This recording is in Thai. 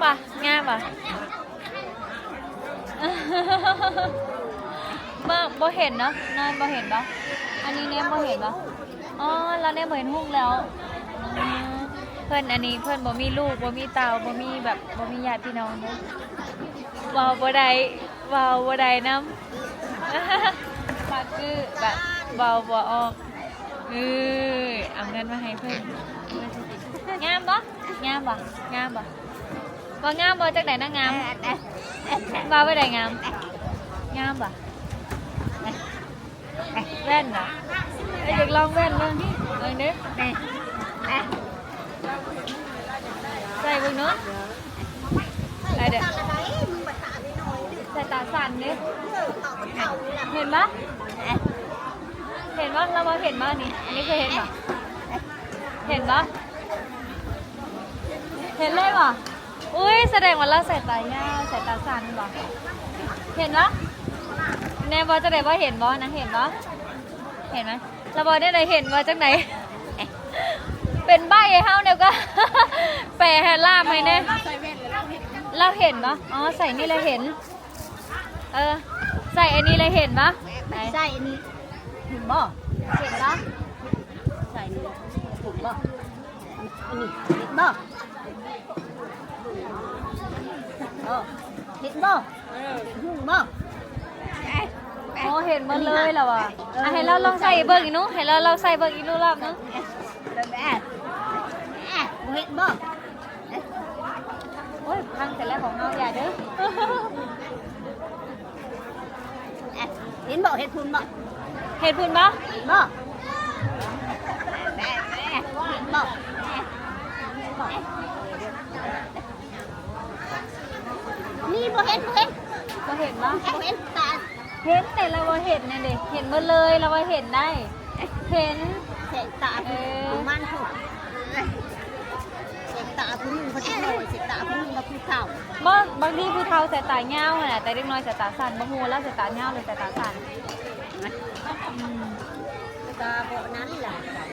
ปะงามปะเมื่อบ่เห็นเนาะนอนบ่เห็นปะอันนี้เนี่ยบ่เห็นปะอ๋อเราเนี่ยบ่เห็นหุ้งแล้วเพื่อนอันนี้เพื่อนบ่มีลูกบ่มีเต่าบ่มีแบบบ่มีญาติพี่น้องเนาะว้าวบ่ได้ว้าวบ่ได้น้ำปากคือแบบว้าวบ่ออกเอาเงินมาให้เพื่อนงามปะงามปะงามปะว่างามบ่จากไหนนะงามว่าไปไหนงามงามปะแว่นเหรออยากลองแว่นบ้างนึกใส่บุ้งเนาะอะไรเด็ดใส่ตาสั่นเนี่ยเห็นปะเห็นปะเรามาเห็นปะนี่อันนี้เคยเห็นปะเห็นปะเห็นเลยปะอุ้ยแสดงว่าเราใส่ตายาวใส่ตาสั่นปะเห็นปะแน่บอจะได้ว่าเห็นบอนะเห็นปะเห็นไหมเราบอได้ไหนเห็นบอจากไหนเป็นใบไอ้เฮาเนี่ยก็แปะให้ล่ามให้แน่เราเห็นปะอ๋อใส่นี่เลยเห็นใส่อันนี้เลยเห็นปะใส่อันนี้เห็นบ่เห็นปะใส่นี่ถูกบ่อันนี้เห็นบ่เห็นบ่หุ่งบ่โอ้เห็นมาเลยเหรอวะให้เราลองใส่เบิกอีกนู้ให้เราลองใส่เบิกอีกนู้รอบนึงเห็นบ่โอ้ยพังเสร็จแล้วของเราอย่าเด้อเห็นบ่เห็ดพุ่นบ่เห็นพุ่นปะเห็นบ่เห็นบ่นี่บ่เห็นบ่เห็นเราเห็นปะบ่เห็นตาเห็นแต่เราเห็นเนี่ยเด็กเห็นมาเลยเราเห็นได้เห็นเห็นตามันถูกเห็นตาผู้หญิงเขาจะโง่เห็นตาผู้หญิงเขาผู้เฒ่าบางทีผู้เฒ่าใส่ตาเงาขนาดแต่เด็กน้อยใส่ตาสั้นบางหัวแล้วใส่ตาเงาหรือใส่ตาสั้นตาโบนั้นแหละ